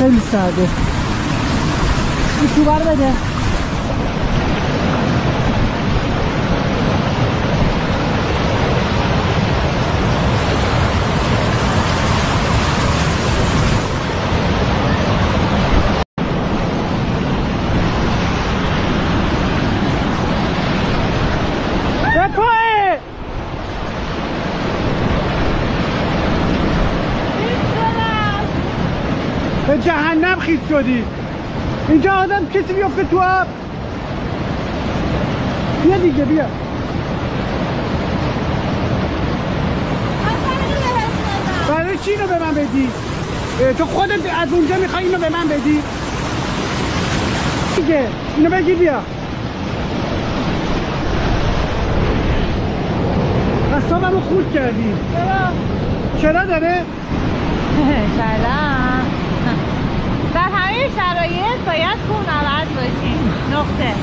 خیلی سرده. این تو بر بده. به جهنم خیس شدی. اینجا آدم کسی بیفته تو آب. بیا دیگه بیا. برای چی اینو به من بدی؟ تو خودت از اونجا میخوای اینو به من بدی؟ دیگه اینو بگی بیا. اصابمو خورد کردی. چرا داره؟ سلام. در همه شرایط باید کوهنورد باشیم. نقطه.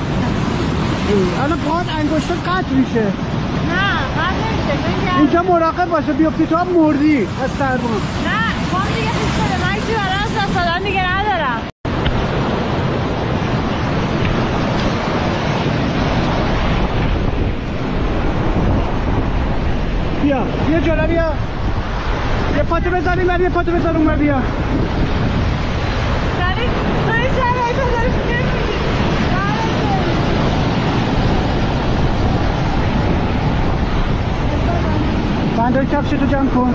الان پاهات انگشتات قطع میشه. نه قطع نمیشه. اینجا مراقب باشه بیفتی تو مردی از سرما. نه پام دیگه خیس شده. من چی برای از دست دادن دیگه ندارم. بیا جلو بیا. یه پاتو بذار این بر یه پاتو بذار اون بر بیا. داری شرایط رو داری فکر میگی. بندای کفشتو جمع کن.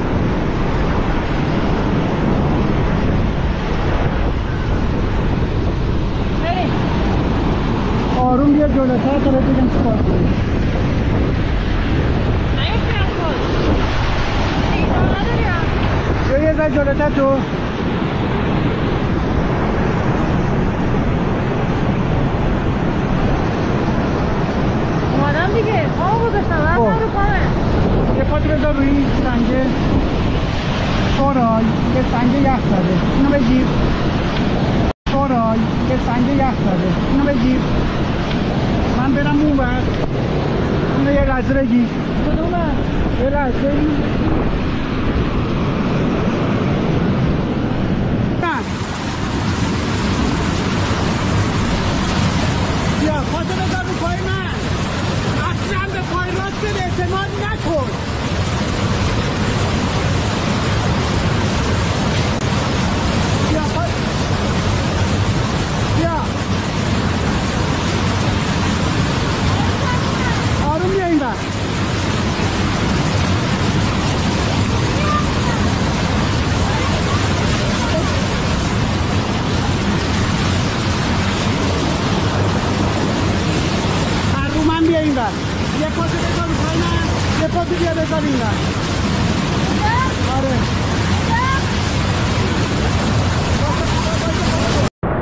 بریم. آروم بیا جلوتر تا بهت بگم چیکار کنی. یه ذره جلوتر تو. اومدم دیگه. پامو گذاشتم. رفتم رو پامه. یه پاتو بذار روی این سنگه. شورای یه سنگه یخ زده. اینو بگیر. شورای یه سنگه یخ زده. اینو بگیر. من برم اون ور. اینو یه لحظه بگیر. کدومه؟ یه لحظه این. بیا پاتو بذار رو پای من. اصلا به پای راست اعتماد نکن. بیا بیا آروم بیا این بر. بیا این بر. یه پاتو بذار رو پای من. یه پاتو بیا بذار این بر. آره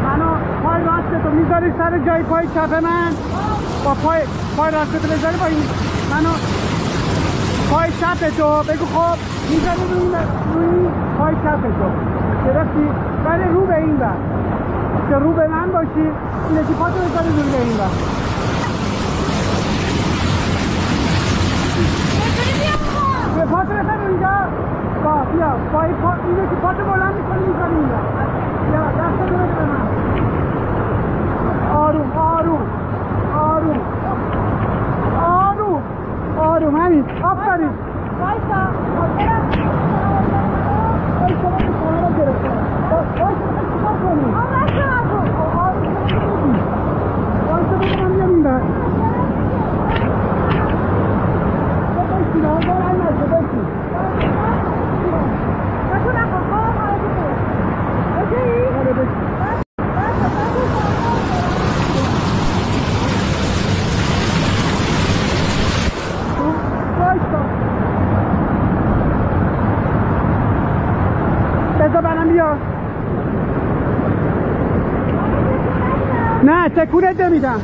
منو پای راستتو میذاری سر جای پای چپ من. با پای راستتو بذاری با این منو پای چپتو بگو. خب میذاری روی پای چپتو گرفتی؟ ولی رو به این بر که رو به من باشی. این یکی پاتو بذاری رو به این بر. پاتو بزن اینجا. بیا پای اینه که پاتو بلند میکنی میزنی اینجا. بیا دست رو بده به من. آروم آروم آروم آروم آروم. همین آفرین. وایسا. وایسا من کنه رو گرفتم. وایسا من چیکار کنی؟ وایسا بزنم بیام این بر. بذار برم بیا. نه تکونت نمیدم.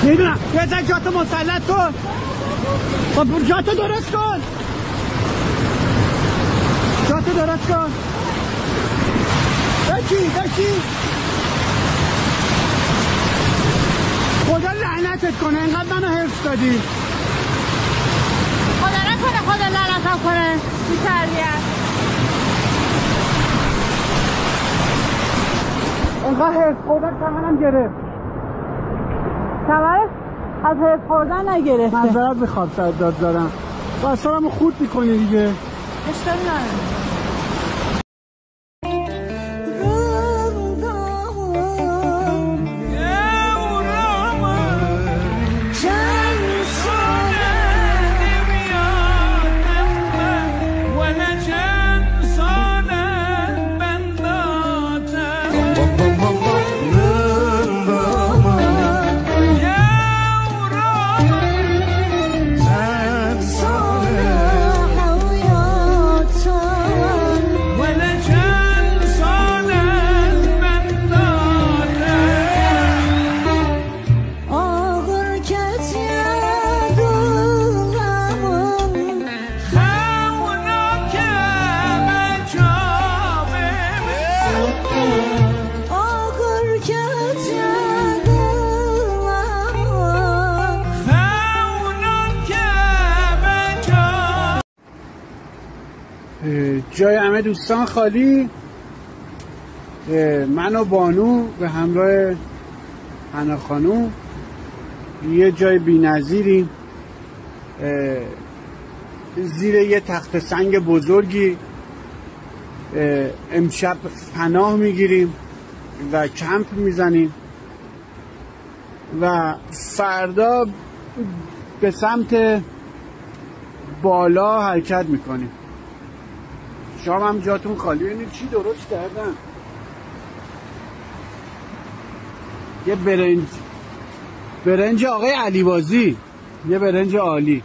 میدونم بذار جاتو مسلط کن. خب جاتو درست کن. جاتو درست کن. بشی خدا لعنتت کنه. اینقدر منو حفظ دادی. خدا نکنه خدا لعنتم کنه. بی تربیت. انقدر حرف خوردن کمرم گرفت. کمرت از حرف خوردن نگرفته. معذرت میخوام سر داد زدم. اصلا خورد میکنی دیگه. اشکالی نداره. جای همه دوستان خالی. من و بانو به همراه حنا خانوم یه جای بی‌نظیریم، زیر یه تخت سنگ بزرگی امشب پناه میگیریم و کمپ میزنیم و فردا به سمت بالا حرکت میکنیم. شام هم جاتون خالی. ببینید چی درست کردن. یه برنج آقای علیبازی، یه برنج عالی،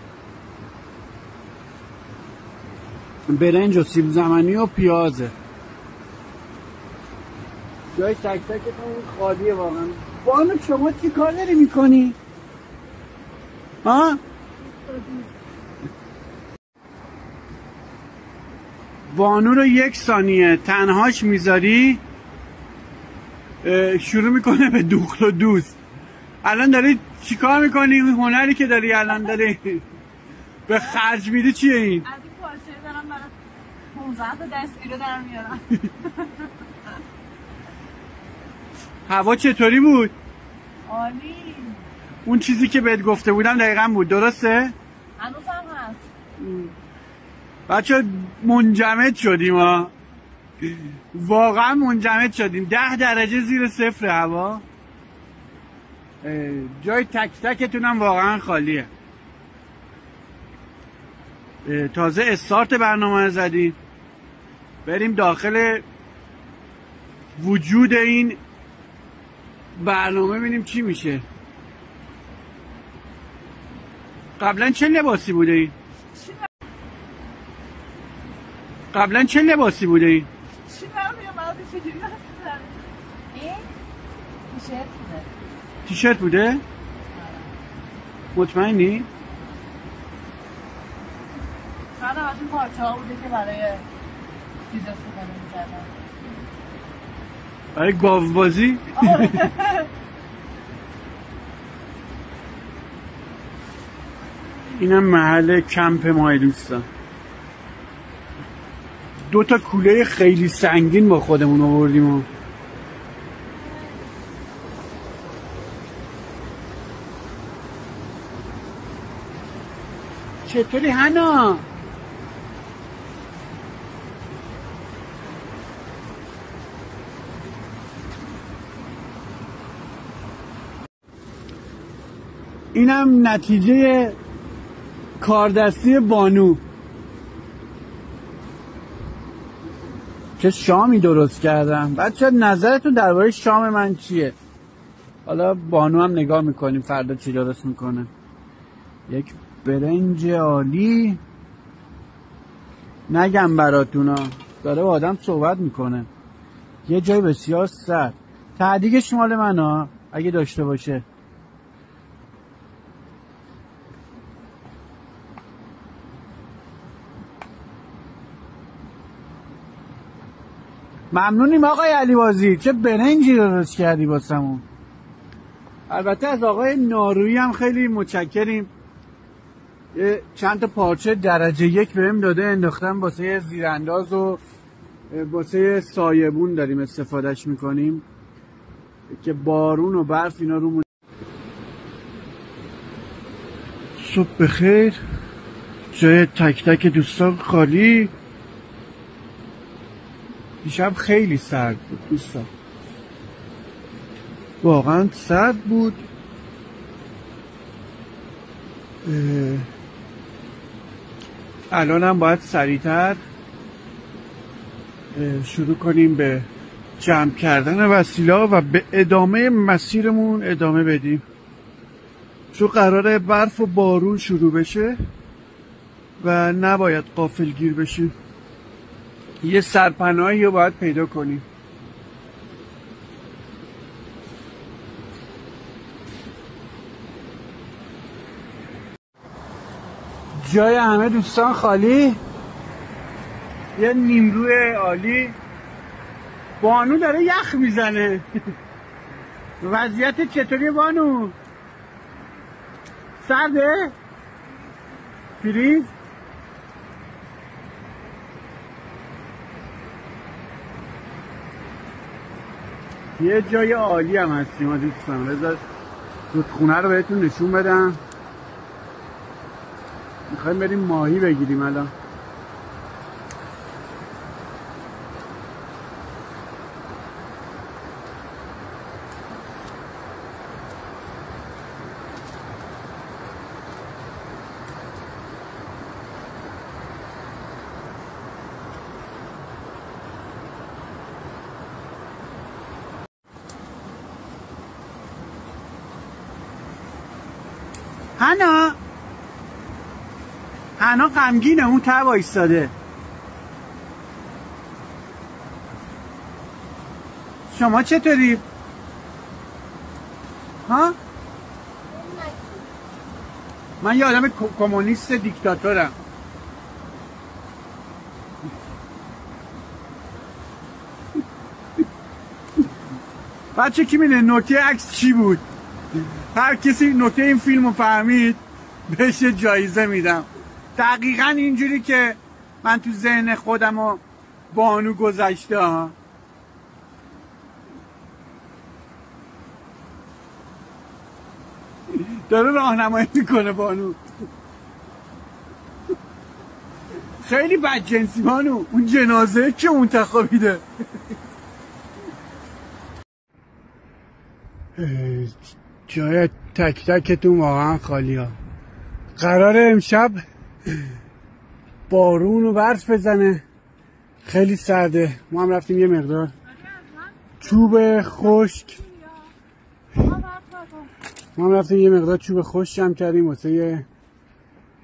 برنج و سیب زمینی و پیازه. جای تک تکتون خالیه واقعا. بانو شما چی کار داری میکنی؟ ها؟ بانو رو 1 ثانیه تنهاش میذاری شروع میکنه به دوخت و دوست. الان داری چی کار میکنی؟ هنری که داری الان داری به خرج میدی چیه این؟ از این پارچه دارم برای 15 تا دستگیره دارم میارم. هوا چطوری بود؟ عالی. اون چیزی که بهت گفته بودم دقیقا بود، درسته؟ هنوز هم هست. بچه منجمد شدیم ها، واقعا منجمد شدیم. 10 درجه زیر صفر هوا. جای تک تکتون هم واقعا خالیه. تازه استارت برنامه رو زدیم. بریم داخل وجود این برنامه ببینیم چی میشه. قبلا چه لباسی بوده این؟ قبلا چه لباسی بوده این؟ چی نمیدونم از این چجوری هست. این تیشرت بوده. تیشرت بوده؟ مطمئنی؟ شاید هم از این پارچه ها بوده که برای چیز استفاده می‌کردن. برای گاو بازی؟ اینم محل کمپ ما دوستان. 2 تا کوله خیلی سنگین با خودمون آوردیم. چطوری حنا؟ اینم نتیجه کاردستی بانو. چه شامی درست کردم. بچه نظرتون درباره شام من چیه؟ حالا بانو هم نگاه میکنیم فردا چی درست میکنه. یک برنج عالی. نگم براتونا، داره با آدم صحبت میکنه. یه جای بسیار سرد. تعدیگش مال من ها اگه داشته باشه. ممنونیم آقای علیبازی، چه برنجی درست کردی واسمون. البته از آقای نارویی هم خیلی متشکریم. چند تا پارچه درجه 1 بهم داده، انداختم واسه زیرانداز و واسه سایبون داریم استفادهش میکنیم. که بارون و برف اینا رو. صبح بخیر. جای تک تک دوستان خالی. دیشب خیلی سرد بود دوستان، واقعا سرد بود. الان هم باید سریعتر شروع کنیم به جمع کردن وسیله و به ادامه مسیرمون ادامه بدیم، چون قراره برف و بارون شروع بشه و نباید غافلگیر بشیم. یه سرپناهی رو باید پیدا کنیم. جای همه دوستان خالی. یه نیمروی عالی. بانو داره یخ میزنه. وضعیت چطوری بانو؟ سرده؟ فریز؟ یه جای عالی هم هستیم ها دوستان. بذار رودخونه رو بهتون نشون بدم. میخوایم بریم ماهی بگیریم الان. حنا غمگینه، اون ته وایستاده. شما چطوری؟ ها؟ من یه آدم کمونیست دیکتاتورم. بچه کی میده نکته عکس چی بود؟ هر کسی نکته این فیلمو فهمید بهش جایزه میدم. دقیقا اینجوری که من تو ذهن خودم و بانو گذشته ها. داره راهنمایی میکنه بانو. خیلی بدجنسی بانو. اون جنازه که منتخبیده. جای تک تکتون واقعا خالی ها. قراره امشب بارون و برف بزنه. خیلی سرده. ما هم رفتیم یه مقدار چوب خشک جمع کردیم واسه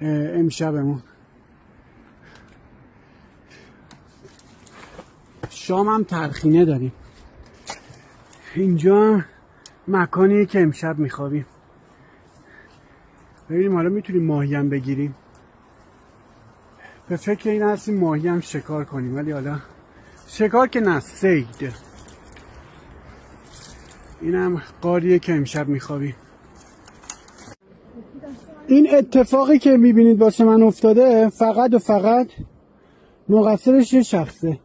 امشبمون. شام هم ترخینه داریم. اینجا مکانیه که امشب میخوابیم. ببینیم حالا میتونیم ماهی هم بگیریم. به فکر این هستیم ماهی هم شکار کنیم، ولی حالا شکار که نه، صید. اینم قاریه که امشب میخوابیم. این اتفاقی که میبینید واسه من افتاده فقط و فقط مقصرش یه شخصه.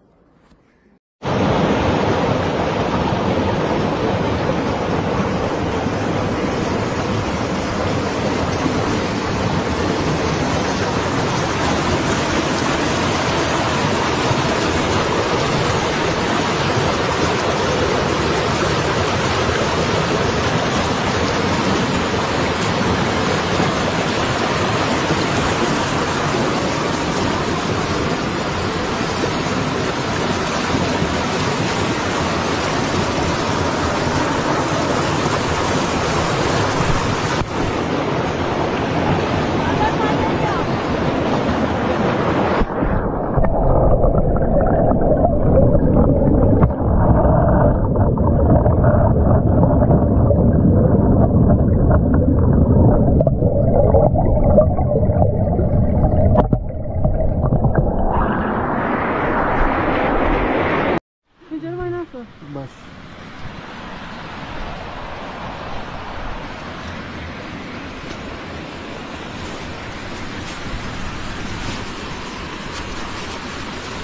باش.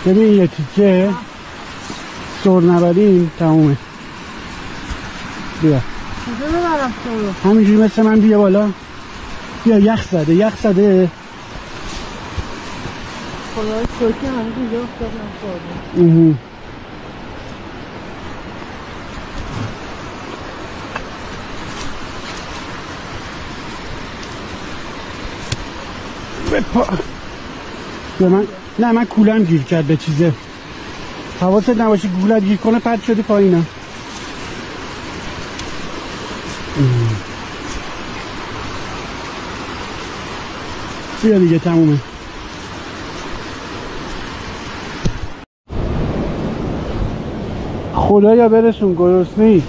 ببین یه تیکه سر نبریم تمومه. بیا کجا ببرم تو؟ همینجوری مثل من بیا بالا. بیا یخ زده یخ زده. خدا شکر هنوز اینجا افتاد نخورده. بیا من کولم گیر کرد به چیزه. حواست نباشه کولت گیر کنه پرت شده پایینم. بیا دیگه تمومه. خدایا برسون گرسنه‌ای.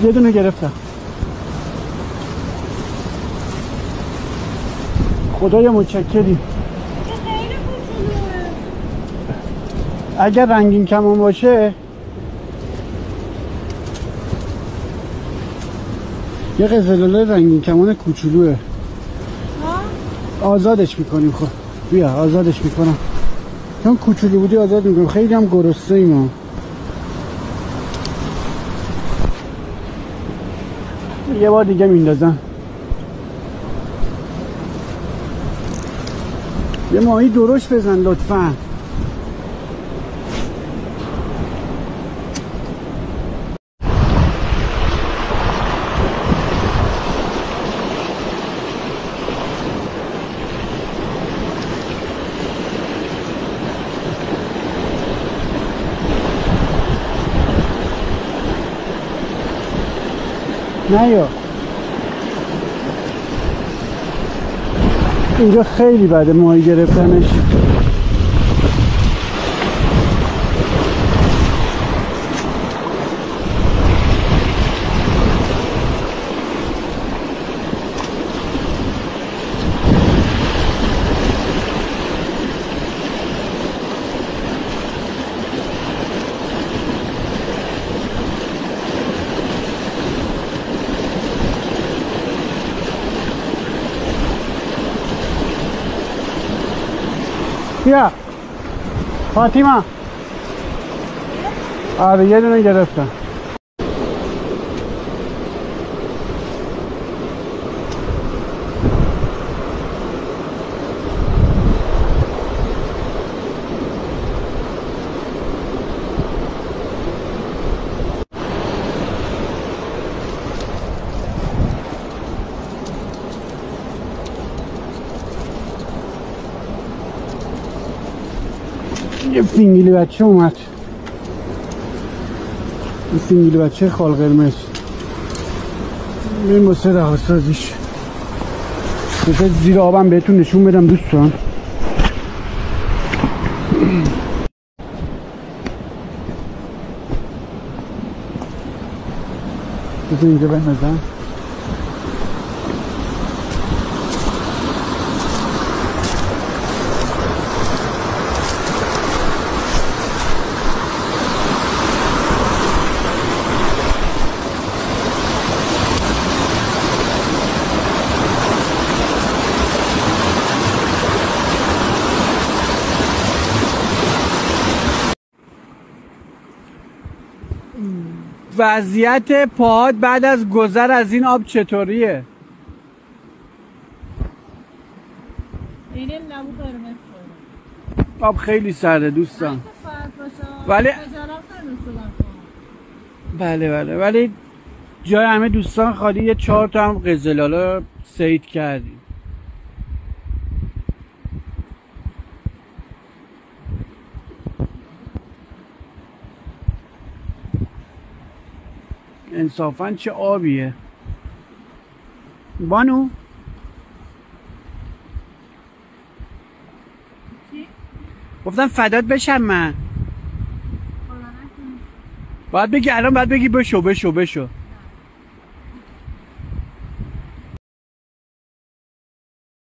یه دونه گرفتم. خدایا متشکریم. اگر رنگین کمان باشه یه قزلاله رنگین کمان کوچولوه. آزادش میکنیم. خب بیا آزادش میکنم چون کوچولو بودی آزاد میکنم. خیلی هم گرسنه ایم ما. یه بار دیگه میندازم. یه ماهی درشت بزن لطفا. نه یا اینجا خیلی بده ماهی گرفتنش. بیا فاطیما. آره یه دونه گرفتم. یه فینگلی بچه اومد. این فینگلی بچه خال قرمز. این واسه رهاسازیش. بذار زیر آبم بهتون نشون بدم دوستان. بذار اینجا بندازم. وضعیت پاهات بعد از گذر از این آب چطوریه؟ اینم نبو قرمز آب خیلی سرده دوستان. ولی بله ولی جای همه دوستان خالی. یه 4 تا هم قزلاله صید کردیم. انصافاً چه آبیه. بانو گفتم فدات بشم من. باید بگی الان باید بگی بشو